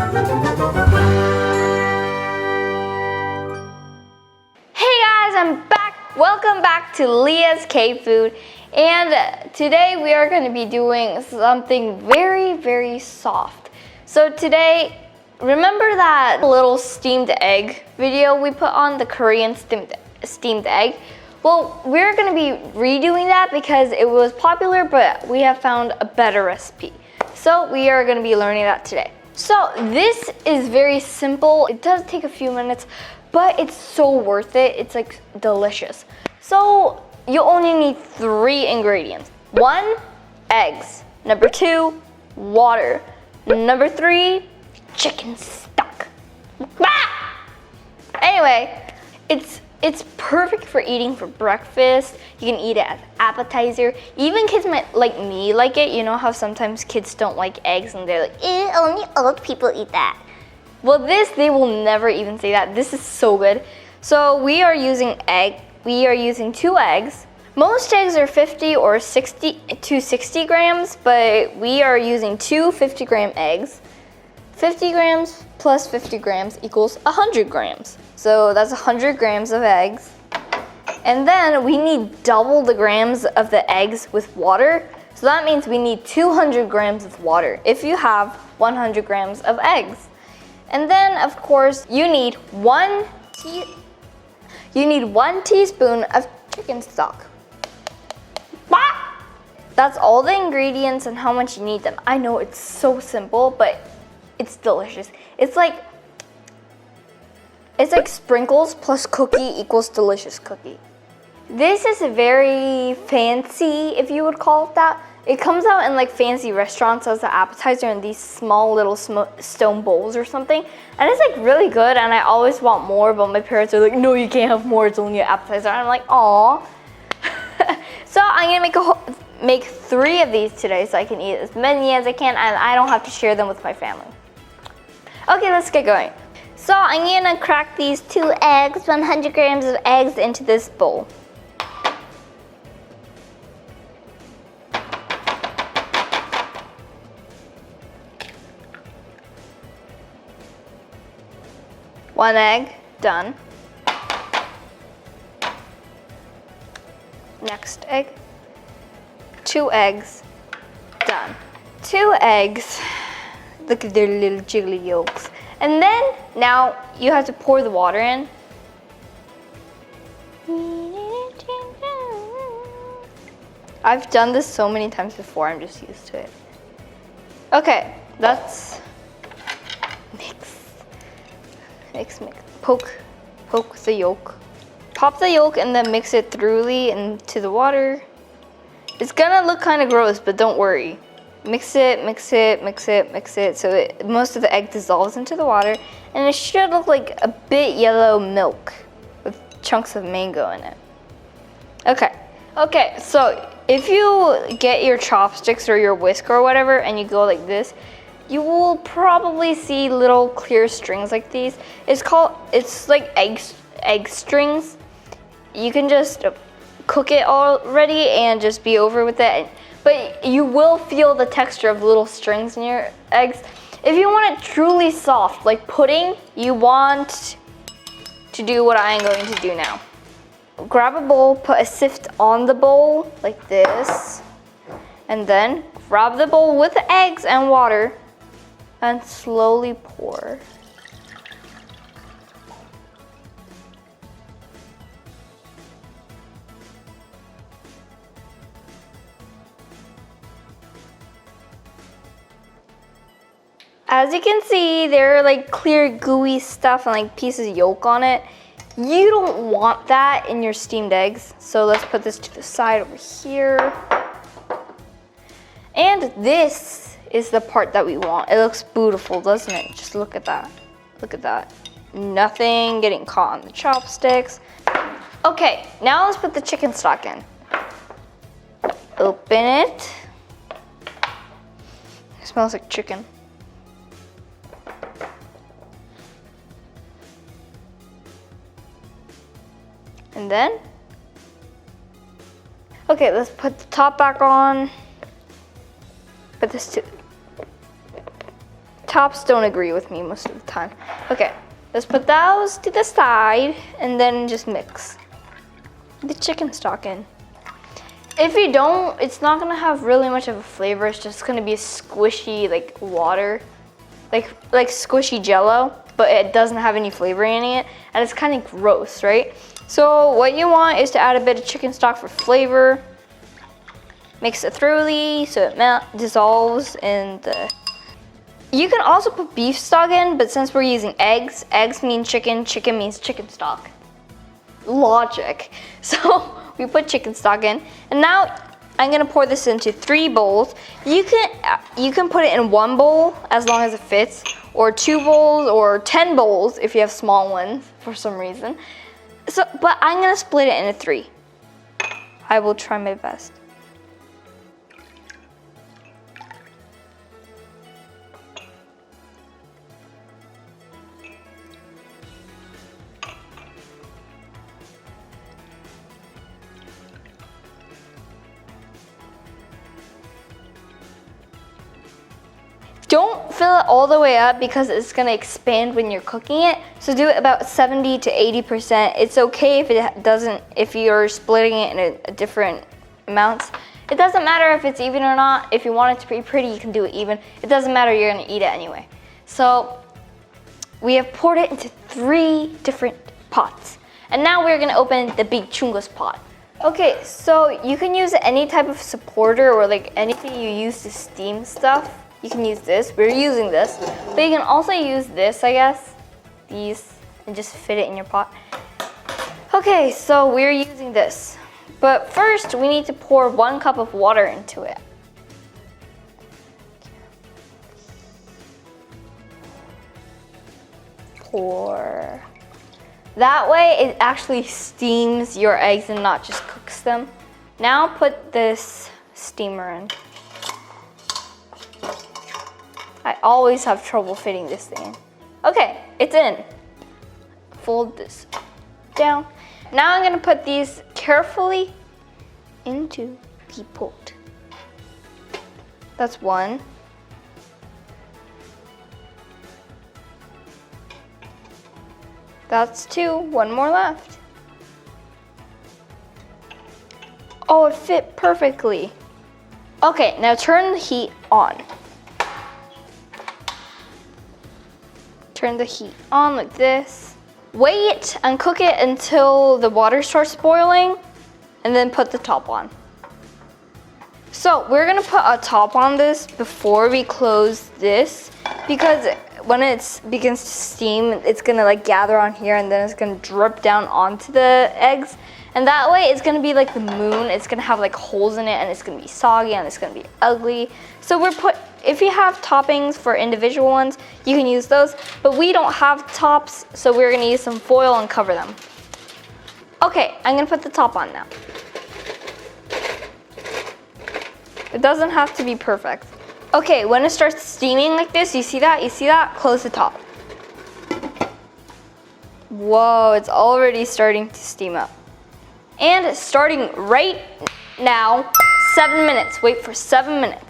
guys, I'm back. Welcome back to Leah's K-Food. And today we are going to be doing something very, very soft. So today, remember that little steamed egg video we put on, the Korean steamed egg? Well, we're going to be redoing that because it was popular, but we have found a better recipe. So we are going to be learning that today. So this is very simple. It does take a few minutes, but it's so worth it. It's like delicious. So you only need 3 ingredients. 1, eggs. Number 2, water. Number 3, chicken stock. Anyway, it's perfect for eating for breakfast. You can eat it as appetizer. Even kids like me like it. You know how sometimes kids don't like eggs and they're like, only old people eat that. Well, they will never even say that. This is so good. So we are using 2 eggs. Most eggs are 50 or 60 to 60 grams, but we are using 2 50-gram eggs. 50 grams plus 50 grams equals 100 grams. So that's 100 grams of eggs. And then we need double the grams of the eggs with water. So that means we need 200 grams of water if you have 100 grams of eggs. And then, of course, you need 1 teaspoon of chicken stock. That's all the ingredients and how much you need them. I know it's so simple, but it's delicious. It's like sprinkles plus cookie equals delicious cookie. This is very fancy, if you would call it that. It comes out in like fancy restaurants as an appetizer in these small little stone bowls or something. And it's like really good, and I always want more, but my parents are like, no, you can't have more, it's only an appetizer. And I'm like, aw. So I'm gonna make 3 of these today so I can eat as many as I can, and I don't have to share them with my family. Okay, let's get going. So I'm gonna crack these 2 eggs, 100 grams of eggs into this bowl. One egg, done. Next egg. 2 eggs, done. 2 eggs. Look at their little jiggly yolks. And then, now you have to pour the water in. I've done this so many times before, I'm just used to it. Okay, let's mix. Poke the yolk. Pop the yolk and then mix it thoroughly into the water. It's gonna look kind of gross, but don't worry. Mix it so most of the egg dissolves into the water, and it should look like a bit yellow milk with chunks of mango in it. Okay, so if you get your chopsticks or your whisk or whatever and you go like this, you will probably see little clear strings like these. It's like egg strings. You can just cook it already and just be over with it. But you will feel the texture of little strings in your eggs. If you want it truly soft, like pudding, you want to do what I am going to do now. Grab a bowl, put a sift on the bowl, like this. And then grab the bowl with the eggs and water and slowly pour. As you can see, there are like clear gooey stuff and like pieces of yolk on it. You don't want that in your steamed eggs. So let's put this to the side over here. And this is the part that we want. It looks beautiful, doesn't it? Just look at that. Look at that. Nothing getting caught on the chopsticks. Okay, now let's put the chicken stock in. Open it. It smells like chicken. And then, okay, let's put the top back on. Put this tops don't agree with me most of the time. Okay, let's put those to the side and then just mix the chicken stock in. If you don't, it's not gonna have really much of a flavor. It's just gonna be squishy, like water, like squishy jello, but it doesn't have any flavor in it, and it's kind of gross, right? So what you want is to add a bit of chicken stock for flavor. Mix it thoroughly so it dissolves in the... You can also put beef stock in, but since we're using eggs, eggs mean chicken, chicken means chicken stock. Logic. So we put chicken stock in, and now I'm gonna pour this into 3 bowls. You can put it in 1 bowl as long as it fits, or 2 bowls, or 10 bowls if you have small ones for some reason. So, but I'm gonna split it into 3. I will try my best. Don't fill it all the way up because it's gonna expand when you're cooking it. So do it about 70 to 80%. It's okay if it doesn't, if you're splitting it in a different amounts. It doesn't matter if it's even or not. If you want it to be pretty, you can do it even. It doesn't matter, you're gonna eat it anyway. So we have poured it into 3 different pots. And now we're gonna open the big chungus pot. Okay, so you can use any type of supporter or like anything you use to steam stuff. You can use this, we're using this, but you can also use this, I guess, these, and just fit it in your pot. Okay, so we're using this, but first we need to pour 1 cup of water into it. Pour. That way it actually steams your eggs and not just cooks them. Now put this steamer in. I always have trouble fitting this thing in. Okay, it's in. Fold this down. Now I'm gonna put these carefully into the pot. That's 1. That's 2, 1 more left. Oh, it fit perfectly. Okay, now turn the heat on. Turn the heat on like this. Wait and cook it until the water starts boiling, and then put the top on. So we're gonna put a top on this before we close this, because when it begins to steam, it's gonna like gather on here and then it's gonna drip down onto the eggs. And that way it's gonna be like the moon. It's gonna have like holes in it and it's gonna be soggy and it's gonna be ugly. So if you have toppings for individual ones, you can use those, but we don't have tops, so we're gonna use some foil and cover them. Okay, I'm gonna put the top on now. It doesn't have to be perfect. Okay, when it starts steaming like this, you see that? You see that? Close the top. Whoa, it's already starting to steam up. And it's starting right now, 7 minutes. Wait for 7 minutes.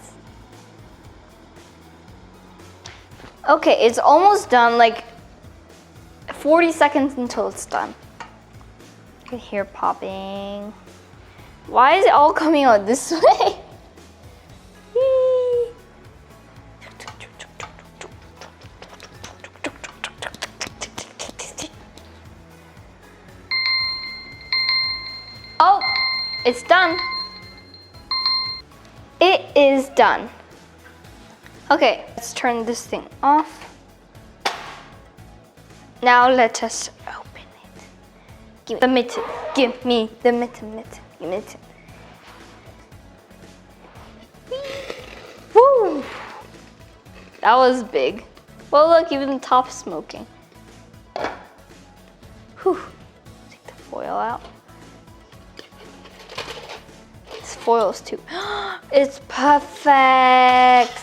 Okay, it's almost done, like 40 seconds until it's done. You can hear popping. Why is it all coming out this way? Oh, it's done. It is done. Okay, let's turn this thing off. Now let us open it. Give me the mitten. Give me the mitten. Give me the mitten. Woo! That was big. Well, look, even the top's smoking. Whew. Take the foil out. This foil is too. It's perfect.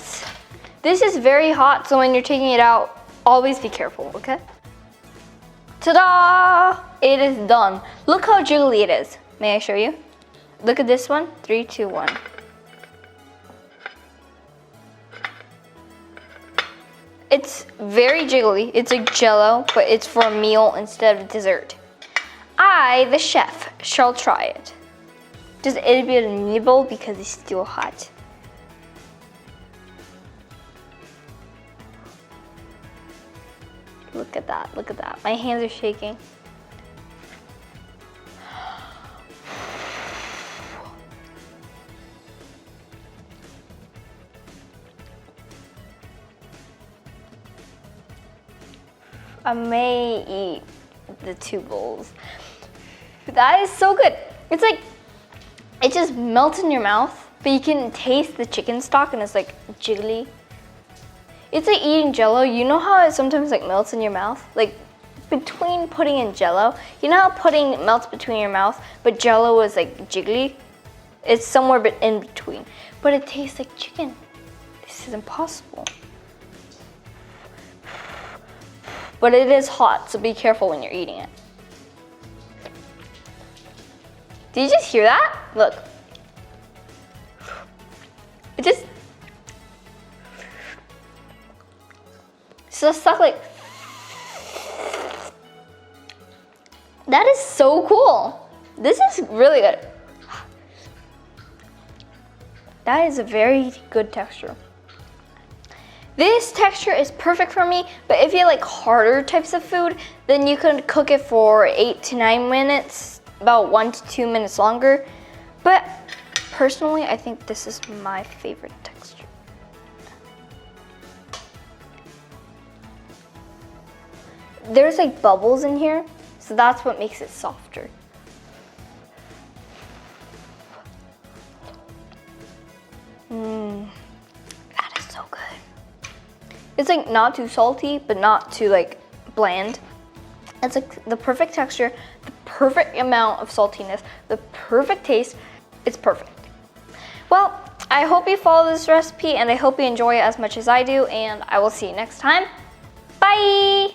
This is very hot, so when you're taking it out, always be careful, okay? Ta-da! It is done. Look how jiggly it is. May I show you? Look at this one. 3, 2, 1. It's very jiggly. It's like Jell-O, but it's for a meal instead of dessert. I, the chef, shall try it. Just it'll be a nibble because it's still hot. Look at that, look at that. My hands are shaking. I may eat the 2 bowls. That is so good. It's like, it just melts in your mouth, but you can taste the chicken stock and it's like jiggly. It's like eating Jell-O. You know how it sometimes like melts in your mouth? Like between pudding and Jell-O. You know how pudding melts between your mouth, but Jell-O is like jiggly? It's somewhere in between. But it tastes like chicken. This is impossible. But it is hot, so be careful when you're eating it. Did you just hear that? Look. It just... So stuck like... That is so cool. This is really good. That is a very good texture. This texture is perfect for me, but if you like harder types of food, then you can cook it for 8 to 9 minutes, about 1 to 2 minutes longer. But personally, I think this is my favorite texture. There's like bubbles in here, so that's what makes it softer. That is so good. It's like not too salty, but not too like bland. It's like the perfect texture, the perfect amount of saltiness, the perfect taste. It's perfect. Well, I hope you follow this recipe and I hope you enjoy it as much as I do, and I will see you next time. Bye!